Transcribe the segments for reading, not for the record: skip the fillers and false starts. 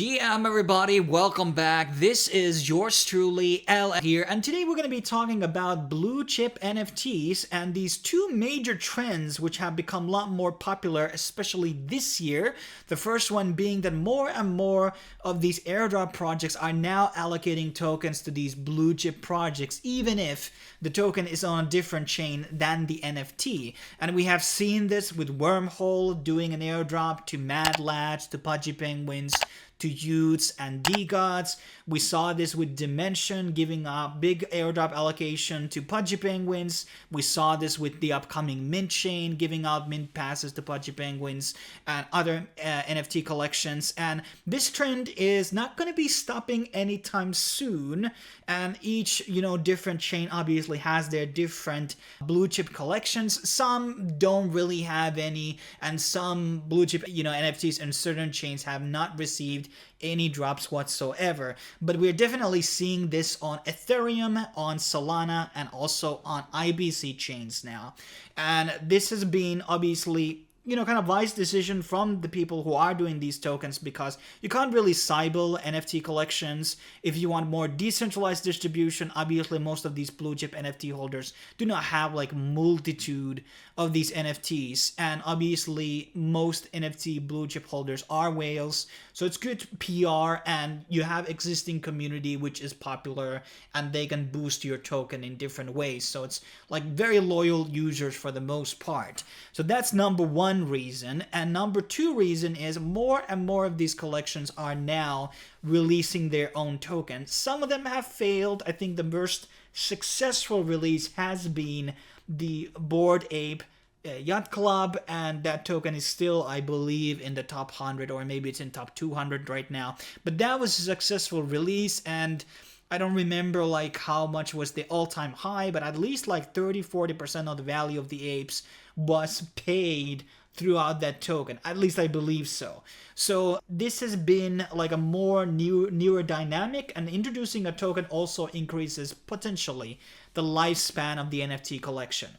GM everybody, welcome back. This is yours truly, L here, and today we're going to be talking about blue chip NFTs and these two major trends which have become a lot more popular, especially this year. The first one being that more and more of these airdrop projects are now allocating tokens to these blue chip projects, even if the token is on a different chain than the NFT. And we have seen this with Wormhole doing an airdrop to Miladys, to Pudgy Penguins, to Youths and DeGods. We saw this with Dimension giving a big airdrop allocation to Pudgy Penguins. We saw this with the upcoming Mint chain giving out mint passes to Pudgy Penguins and other NFT collections. And this trend is not going to be stopping anytime soon. And each, different chain obviously has their different blue chip collections. Some don't really have any, and some blue chip, NFTs and certain chains have not received any drops whatsoever. But we're definitely seeing this on Ethereum, on Solana, and also on IBC chains now. And this has been obviously kind of wise decision from the people who are doing these tokens, because you can't really Cybele NFT collections. If you want more decentralized distribution, obviously most of these blue chip NFT holders do not have like multitude of these NFTs, and obviously most NFT blue chip holders are whales, so it's good PR, and you have existing community which is popular and they can boost your token in different ways, so it's like very loyal users for the most part. So that's number one reason. And number two reason is more and more of these collections are now releasing their own token. Some of them have failed. I think the most successful release has been the Bored Ape Yacht Club, and that token is still, I believe, in the top 100, or maybe it's in top 200 right now. But that was a successful release, and I don't remember like how much was the all-time high, but at least like 30-40% of the value of the apes was paid throughout that token. At least I believe so. So this has been like a more newer dynamic, and introducing a token also increases potentially the lifespan of the NFT collection.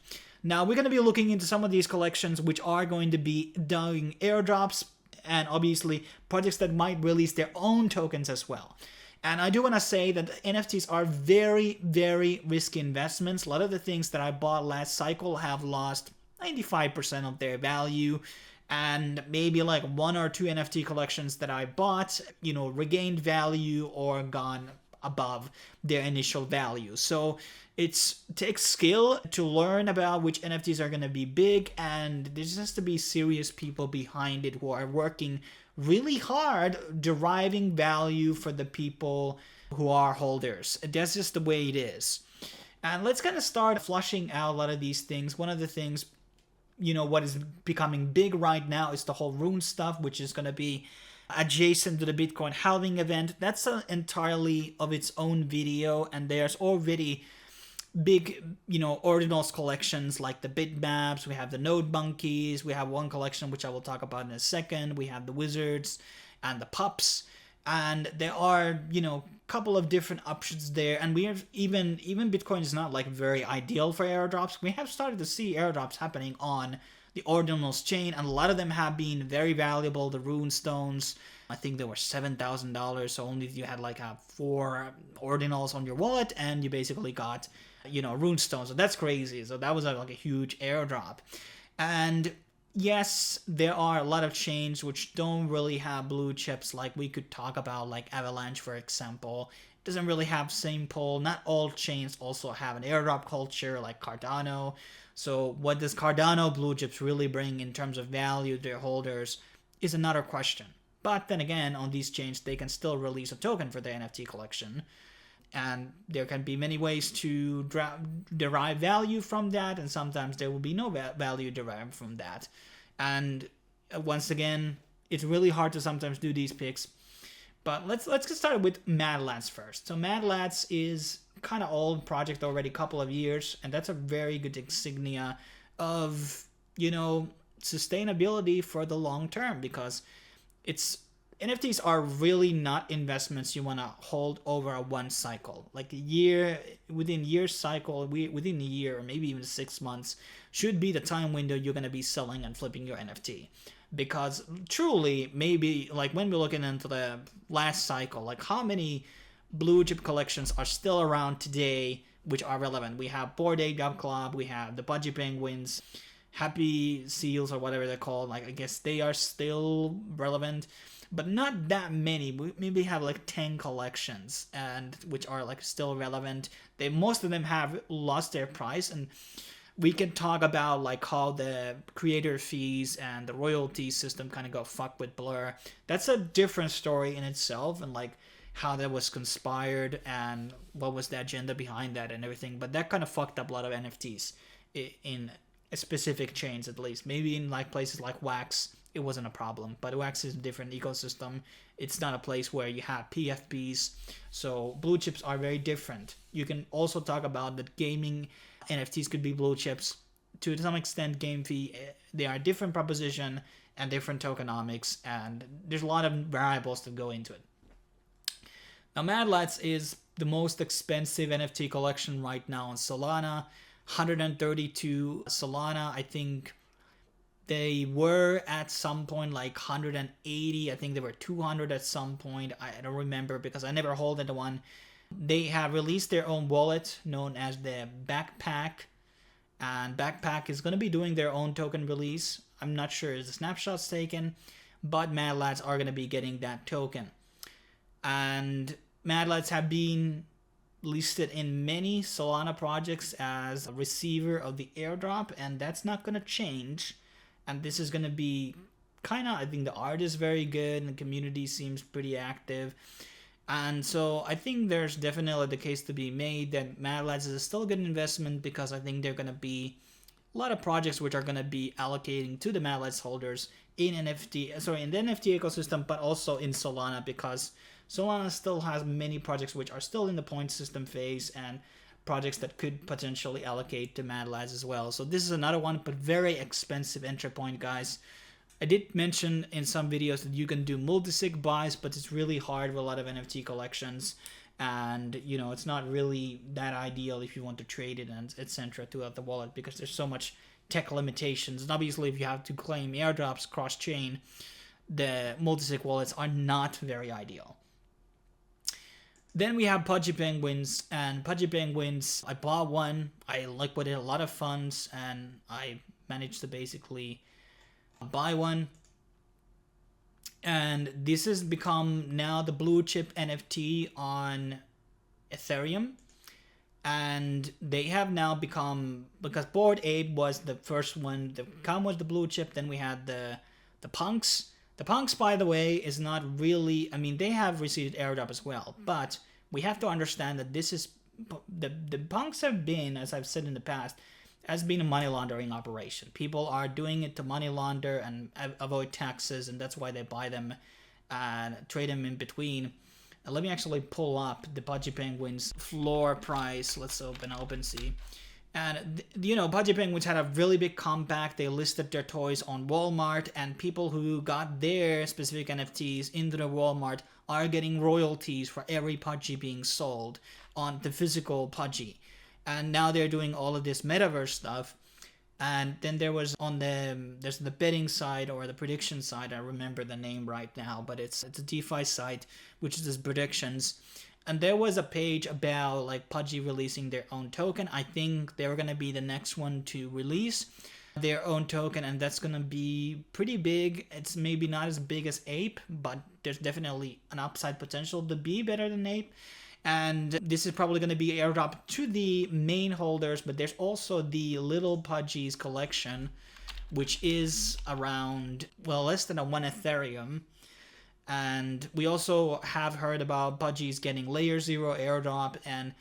Now we're going to be looking into some of these collections which are going to be doing airdrops, and obviously projects that might release their own tokens as well. And I do want to say that NFTs are very, very risky investments. A lot of the things that I bought last cycle have lost 95% of their value, and maybe like one or two NFT collections that I bought, regained value or gone above their initial value. So it takes skill to learn about which NFTs are going to be big, and there just has to be serious people behind it who are working really hard deriving value for the people who are holders. That's just the way it is. And let's kind of start flushing out a lot of these things. One of the things, what is becoming big right now is the whole rune stuff, which is going to be adjacent to the Bitcoin halving event. That's entirely of its own video, and there's already big, Ordinals collections like the bitmaps. We have the NodeMonkes. We have one collection which I will talk about in a second. We have the wizards and the pups, and there are couple of different options there. And we have even Bitcoin is not like very ideal for airdrops. We have started to see airdrops happening on the Ordinals chain, and a lot of them have been very valuable. The rune stones, I think they were $7,000, so only if you had like 4 Ordinals on your wallet, and you basically got rune stones. So that's crazy. So that was like a huge airdrop. And yes, there are a lot of chains which don't really have blue chips, like we could talk about, like Avalanche, for example. It doesn't really have same pull. Not all chains also have an airdrop culture, like Cardano. So what does Cardano blue chips really bring in terms of value to their holders is another question. But then again, on these chains, they can still release a token for their NFT collection. And there can be many ways to derive value from that, and sometimes there will be no value derived from that. And once again, it's really hard to sometimes do these picks. But let's get started with Miladys first. So Miladys is kind of old project already, a couple of years, and that's a very good insignia of sustainability for the long term, because NFTs are really not investments you want to hold over one cycle. Like within a year cycle, within a year or maybe even 6 months should be the time window you're going to be selling and flipping your NFT. because truly, maybe like when we're looking into the last cycle, like how many blue chip collections are still around today which are relevant? We have Bored Ape Yacht Club, we have the Pudgy Penguins, Happy Seals or whatever they're called. Like, I guess they are still relevant, but not that many. We maybe have like 10 collections, and which are like still relevant. Most of them have lost their price, and we can talk about like how the creator fees and the royalty system kind of got fucked with Blur. That's a different story in itself, and like how that was conspired and what was the agenda behind that and everything. But that kind of fucked up a lot of NFTs in specific chains, at least. Maybe in like places like Wax, it wasn't a problem, but Wax is a different ecosystem. It's not a place where you have PFPs, so blue chips are very different. You can also talk about that gaming NFTs could be blue chips. To some extent, game fee, they are a different proposition and different tokenomics, and there's a lot of variables that go into it. Now, Miladys is the most expensive NFT collection right now on Solana. 132 Solana. I think they were at some point like 180. I think they were 200 at some point. I don't remember because I never hold the one. They have released their own wallet known as the Backpack, and Backpack is going to be doing their own token release. I'm not sure if the snapshot's taken, but Miladys are going to be getting that token. And Miladys have been listed in many Solana projects as a receiver of the airdrop, and that's not going to change. And this is going to be kind of, I think the art is very good and the community seems pretty active. And so I think there's definitely the case to be made that Miladys is still a good investment, because I think they're going to be a lot of projects which are going to be allocating to the Miladys holders in the NFT ecosystem, but also in Solana, because Solana still has many projects which are still in the point system phase and projects that could potentially allocate to Miladys as well. So this is another one, but very expensive entry point, guys. I did mention in some videos that you can do multi-sig buys, but it's really hard with a lot of NFT collections. And, you know, it's not really that ideal if you want to trade it and etc. throughout the wallet, because there's so much tech limitations. And obviously, if you have to claim airdrops cross-chain, the multi-sig wallets are not very ideal. Then we have Pudgy Penguins, and Pudgy Penguins, I bought one. I liquidated a lot of funds, and I managed to basically buy one. And this has become now the blue chip NFT on Ethereum. And they have now become, because Bored Ape was the first one, the com was the blue chip, then we had the punks. The punks, by the way, is not really, I mean, they have received airdrop as well, but we have to understand that this is, the punks have been, as I've said in the past, has been a money laundering operation. People are doing it to money launder and avoid taxes, and that's why they buy them and trade them in between. Let me actually pull up the Pudgy Penguins floor price. Let's open OpenSea. And, you know, Pudgy Penguins had a really big comeback. They listed their toys on Walmart, and people who got their specific NFTs into the Walmart are getting royalties for every Pudgy being sold on the physical Pudgy. And now they're doing all of this metaverse stuff. And then there was there's the betting side or the prediction side. I remember the name right now, but it's a DeFi site, which is predictions. And there was a page about like Pudgy releasing their own token. I think they're going to be the next one to release their own token, and that's going to be pretty big. It's maybe not as big as Ape, but there's definitely an upside potential to be better than Ape. And this is probably going to be airdropped to the main holders, but there's also the Little Pudgy's collection, which is around, well, less than 1 Ethereum. And we also have heard about Pudgies getting Layer 0 airdrop, and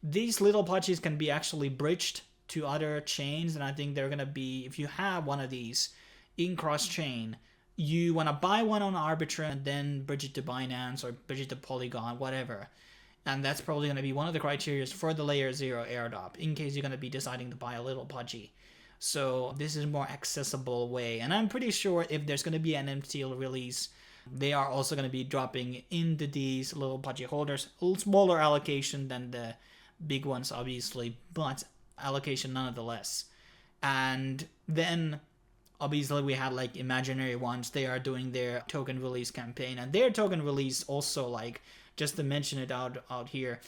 these Little Pudgies can be actually bridged to other chains, and I think they're going to be, if you have one of these in cross-chain, you want to buy one on Arbitrum and then bridge it to Binance or bridge it to Polygon, whatever. And that's probably going to be one of the criteria for the Layer 0 airdrop, in case you're going to be deciding to buy a Little Pudgy. So this is a more accessible way. And I'm pretty sure if there's going to be an NFT release, they are also going to be dropping into these Little Pudgy holders. A little smaller allocation than the big ones, obviously, but allocation nonetheless. And then Obviously, we had like Imaginary Ones. They are doing their token release campaign, and their token release also, like, just to mention it out here,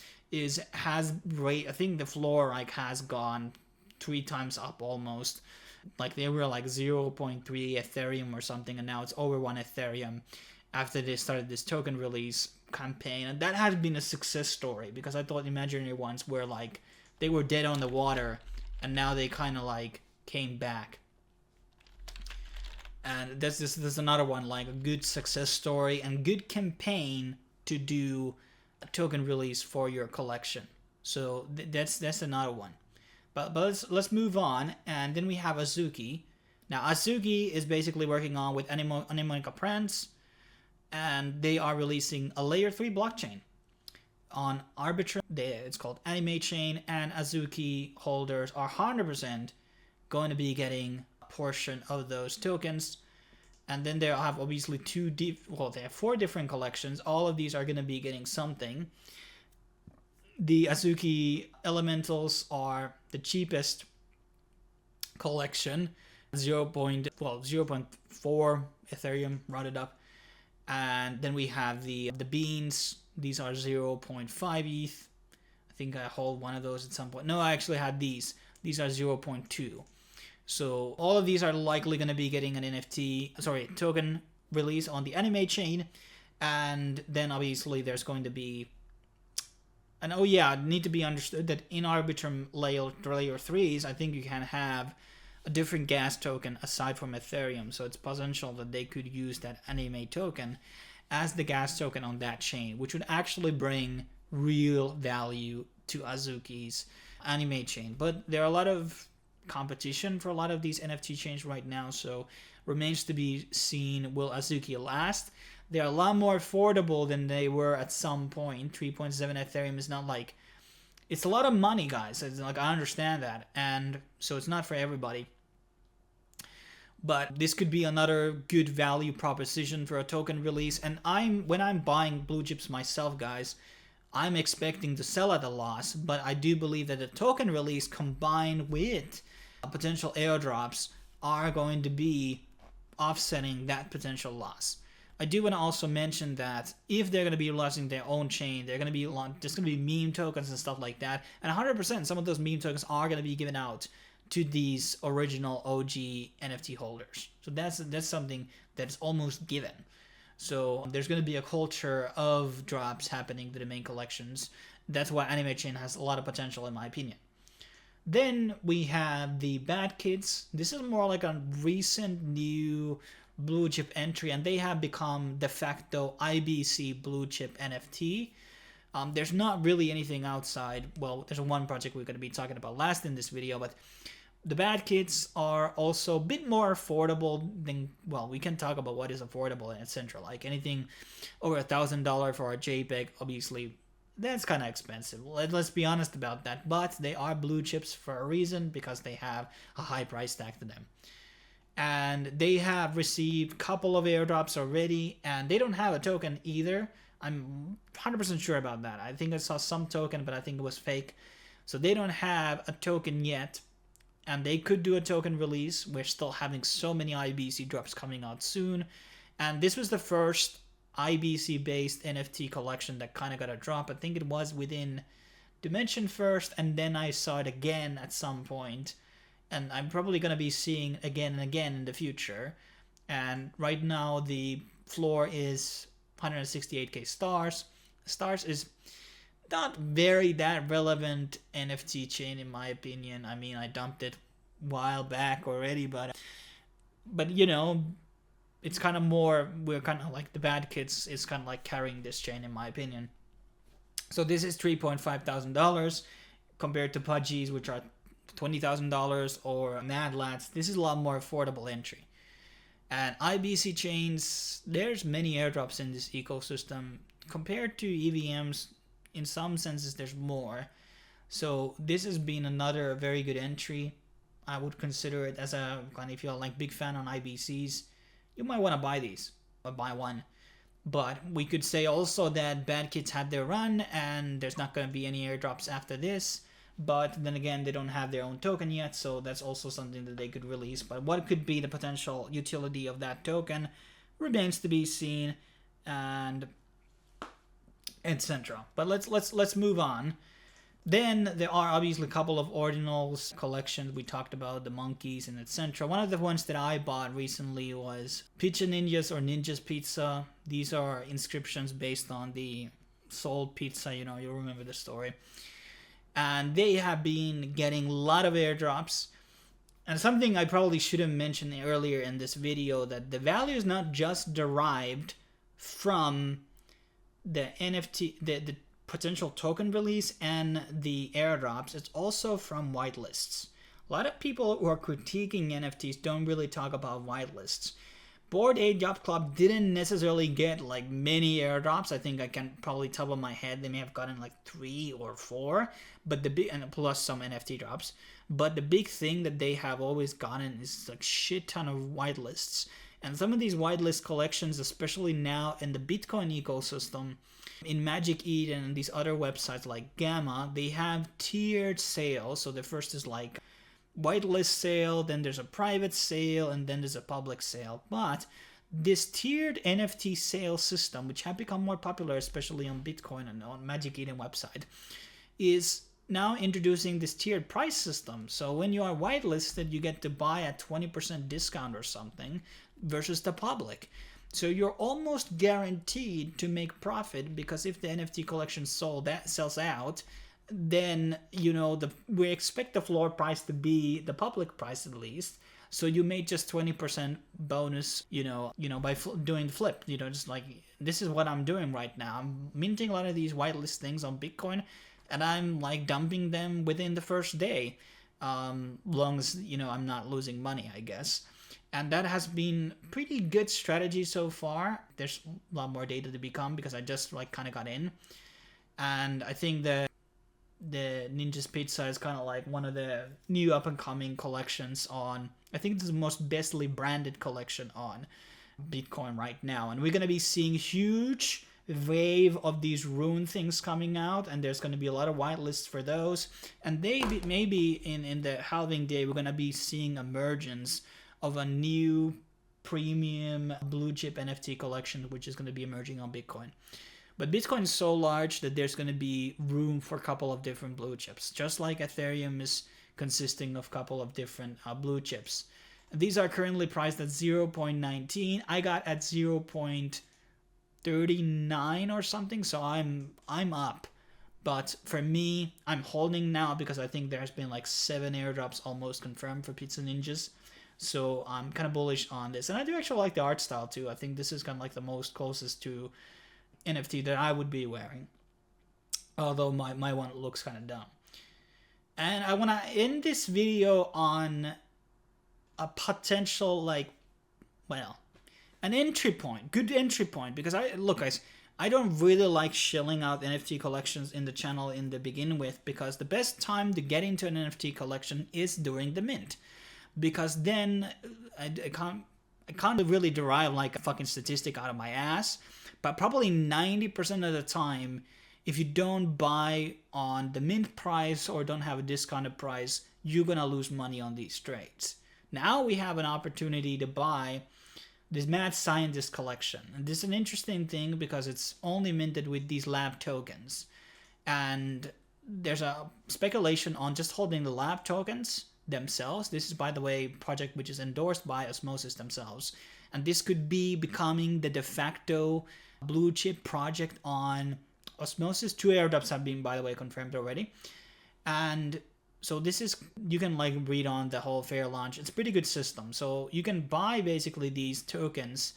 has rate. I think the floor like has gone 3 times up almost. Like they were like 0.3 Ethereum or something, and now it's over 1 Ethereum after they started this token release campaign. And that has been a success story, because I thought Imaginary Ones were like, they were dead on the water, and now they kind of like came back. And there's another one, like a good success story and good campaign to do a token release for your collection. So that's another one. But let's move on. And then we have Azuki. Now Azuki is basically working on with NodeMonkes, and they are releasing a layer 3 blockchain on Arbitrum. It's called Anime Chain, and Azuki holders are 100% going to be getting portion of those tokens. And then they have obviously they have 4 different collections. All of these are going to be getting something. The Azuki Elementals are the cheapest collection, 0.4 Ethereum rounded up. And then we have the beans. These are 0.5 ETH. I think I hold one of those at some point. No, I actually had these. These are 0.2. So all of these are likely going to be getting an token release on the Anime Chain. And then obviously there's going to be, and need to be understood that in Arbitrum layer 3s, I think you can have a different gas token aside from Ethereum. So it's potential that they could use that Anime token as the gas token on that chain, which would actually bring real value to Azuki's Anime Chain. But there are a lot of competition for a lot of these NFT chains right now, so remains to be seen, will Azuki last? They're a lot more affordable than they were at some point. 3.7 Ethereum is not like, it's a lot of money, guys. It's like, I understand that, and so it's not for everybody. But this could be another good value proposition for a token release. And when I'm buying Bluechips myself, guys, I'm expecting to sell at a loss, but I do believe that the token release combined with potential airdrops are going to be offsetting that potential loss. I do want to also mention that if they're going to be launching their own chain, there's going to be meme tokens and stuff like that, and 100% some of those meme tokens are going to be given out to these original OG NFT holders. So that's something that's almost given. So there's going to be a culture of drops happening to the main collections. That's why Anime Chain has a lot of potential, in my opinion. Then we have the Bad Kids. This is more like a recent new BlueChip entry, and they have become de facto IBC BlueChip NFT. There's not really anything outside. Well, there's one project we're going to be talking about last in this video, but the Bad Kids are also a bit more affordable than, well, we can talk about what is affordable in etc. Like anything over $1,000 for a JPEG, obviously, that's kind of expensive. Let's be honest about that. But they are Bluechips for a reason, because they have a high price tag to them. And they have received a couple of airdrops already, and they don't have a token either. I'm 100% sure about that. I think I saw some token, but I think it was fake. So they don't have a token yet, and they could do a token release. We're still having so many IBC drops coming out soon. And this was the first IBC-based NFT collection that kind of got a drop. I think it was within Dimension first, and then I saw it again at some point. And I'm probably going to be seeing again and again in the future. And right now the floor is 168k stars. Stars is not that relevant NFT chain, in my opinion. I mean, I dumped it a while back already, but you know, it's kind of more, we're kind of like the Bad Kids is kind of like carrying this chain, in my opinion. So this is $3,500 compared to Pudgy's, which are $20,000, or Mad Lads. This is a lot more affordable entry. And IBC chains, there's many airdrops in this ecosystem. Compared to EVMs, in some senses, there's more. So this has been another very good entry. I would consider it as a kind of, if you're like big fan on IBCs, you might want to buy these or buy one. But we could say also that Bad Kids had their run, and there's not going to be any airdrops after this. but then again, they don't have their own token yet, so that's also something that they could release. But what could be the potential utility of that token remains to be seen, and etc. But let's move on. Then there are obviously a couple of Ordinals collections. We talked about the monkeys and etc. One of the ones that I bought recently was Pizza Ninjas or Ninjas Pizza. These are inscriptions based on the sold pizza, you remember the story. And they have been getting a lot of airdrops. And something I probably should have mentioned earlier in this video, that the value is not just derived from the NFT, the potential token release and the airdrops, it's also from whitelists. A lot of people who are critiquing NFTs don't really talk about whitelists. Bored Ape Yacht Club didn't necessarily get like many airdrops. I think I can probably top of my head they may have gotten like 3 or 4, but the big, and plus some NFT drops. But the big thing that they have always gotten is like shit ton of whitelists. And some of these whitelist collections, especially now in the Bitcoin ecosystem, in Magic Eden and these other websites like Gamma, they have tiered sales. So the first is like whitelist sale, then there's a private sale, and then there's a public sale. But this tiered NFT sale system, which have become more popular, especially on Bitcoin and on Magic Eden website, is now introducing this tiered price system. So when you are whitelisted, you get to buy at 20% discount or something versus the public. So you're almost guaranteed to make profit, because if the NFT collection sells out, then we expect the floor price to be the public price at least. So you made just 20% bonus, by doing the flip. Just like, this is what I'm doing right now. I'm minting a lot of these whitelist things on Bitcoin, and I'm like dumping them within the first day, long as I'm not losing money, I guess. And that has been pretty good strategy so far. There's a lot more data to become, because I just kind of got in. And I think the Ninja's Pizza is kind of like one of the new up-and-coming collections on, I think this is the most bestly branded collection on Bitcoin right now. And we're going to be seeing huge wave of these rune things coming out, and there's going to be a lot of whitelists for those. And maybe in the halving day, we're going to be seeing emergence of a new premium BlueChip NFT collection, which is going to be emerging on Bitcoin. But Bitcoin is so large that there's going to be room for a couple of different BlueChips, just like Ethereum is consisting of a couple of different BlueChips. These are currently priced at 0.19. I got at 0.39 or something, so I'm up. But for me, I'm holding now because I think there's been like 7 airdrops almost confirmed for Pizza Ninjas. So I'm kind of bullish on this. And I do actually like the art style too. I think this is kind of like the most closest to NFT that I would be wearing. Although my one looks kind of dumb. And I want to end this video on a potential an entry point. Good entry point. Because guys, I don't really like shelling out NFT collections in the channel in the begin with, because the best time to get into an NFT collection is during the mint. Because then I can't really derive like a fucking statistic out of my ass, but probably 90% of the time, if you don't buy on the mint price or don't have a discounted price, you're gonna lose money on these trades. Now we have an opportunity to buy this Mad Scientist collection, and this is an interesting thing because it's only minted with these lab tokens, and there's a speculation on just holding the lab tokens themselves. This is, by the way, a project which is endorsed by Osmosis themselves, and this could be becoming the de facto BlueChip project on Osmosis. 2 airdrops have been, by the way, confirmed already, and so this is, you can read on the whole fair launch. It's a pretty good system. So you can buy basically these tokens,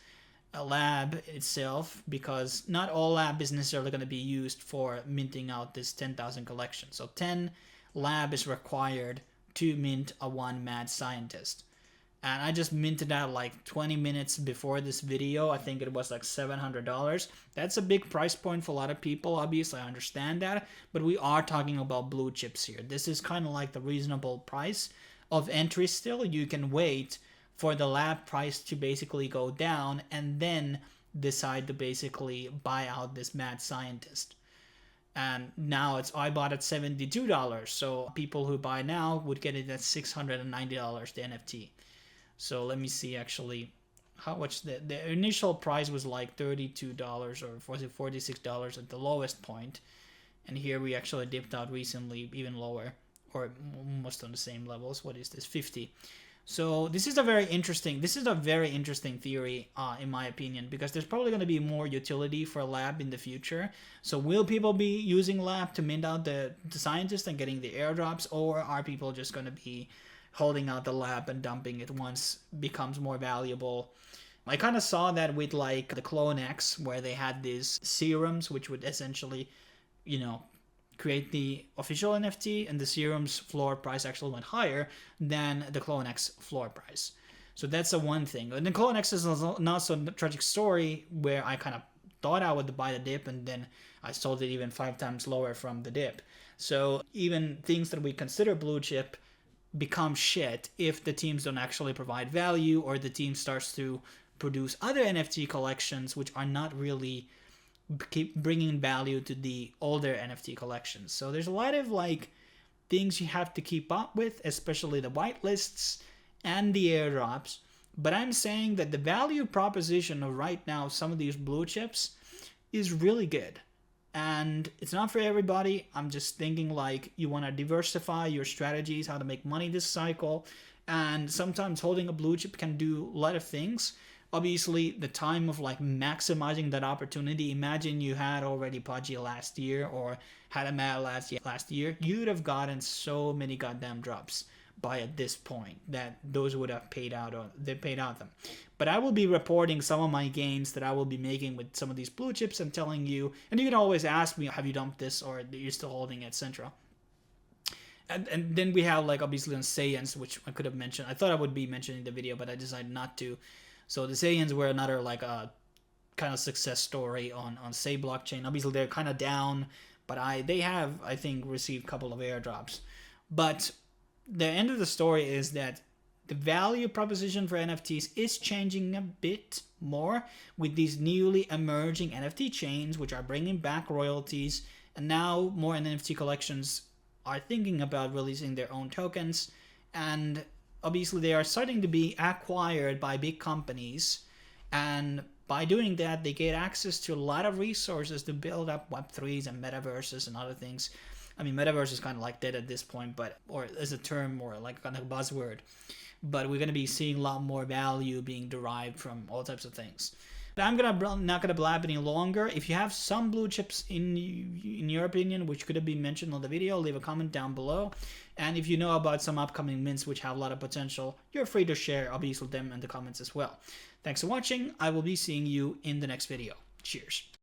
a lab itself, because not all lab is necessarily going to be used for minting out this 10,000 collection. So 10 lab is required to mint a 1 Mad Scientist. And I just minted out 20 minutes before this video. I think it was $700. That's a big price point for a lot of people. Obviously, I understand that. But we are talking about blue chips here. This is kind of like the reasonable price of entry still. You can wait for the lab price to basically go down and then decide to basically buy out this Mad Scientist. And now I bought at $72. So people who buy now would get it at $690, the NFT. So let me see actually how much the initial price was, like $32, or was it $46 at the lowest point. And here we actually dipped out recently even lower, or almost on the same levels. What is this? 50. So this is a very interesting theory, in my opinion, because there's probably going to be more utility for lab in the future. So will people be using lab to mint out the scientists and getting the airdrops, or are people just going to be holding out the lab and dumping it once it becomes more valuable? I kind of saw that with like the Clone X, where they had these serums, which would essentially, you know, create the official NFT, and the serum's floor price actually went higher than the Clone X floor price. So that's the one thing. And the Clone X is not so tragic story, where I kind of thought I would buy the dip, and then I sold it even 5 times lower from the dip. So even things that we consider blue chip become shit if the teams don't actually provide value, or the team starts to produce other NFT collections which are not really keep bringing value to the older NFT collections. So there's a lot of like things you have to keep up with, especially the whitelists and the airdrops. But I'm saying that the value proposition of right now some of these blue chips is really good. And it's not for everybody. I'm just thinking like you want to diversify your strategies, how to make money this cycle. And sometimes holding a blue chip can do a lot of things. Obviously, the time of like maximizing that opportunity, imagine you had already Pudgy last year, or had a Miladys last year, you'd have gotten so many goddamn drops by at this point that those would have paid out, or they paid out them. But I will be reporting some of my gains that I will be making with some of these blue chips and telling you, and you can always ask me, have you dumped this, or are you still holding it, etc. And then we have like obviously on Saiyans, which I could have mentioned. I thought I would be mentioning the video, but I decided not to. So the Saiyans were another like a kind of success story on Say blockchain. Obviously they're kind of down, but they have, I think, received a couple of airdrops. But the end of the story is that the value proposition for NFTs is changing a bit more with these newly emerging NFT chains, which are bringing back royalties, and now more NFT collections are thinking about releasing their own tokens, and obviously they are starting to be acquired by big companies, and by doing that they get access to a lot of resources to build up Web3s and metaverses and other things. I mean, metaverse is kind of like dead at this point, but, or as a term, or like kind of a buzzword, but we're going to be seeing a lot more value being derived from all types of things. But I'm not gonna blab any longer. If you have some blue chips in your opinion which could have been mentioned on the video, leave a comment down below. And if you know about some upcoming mints which have a lot of potential, you're free to share obviously them in the comments as well. Thanks for watching. I will be seeing you in the next video. Cheers.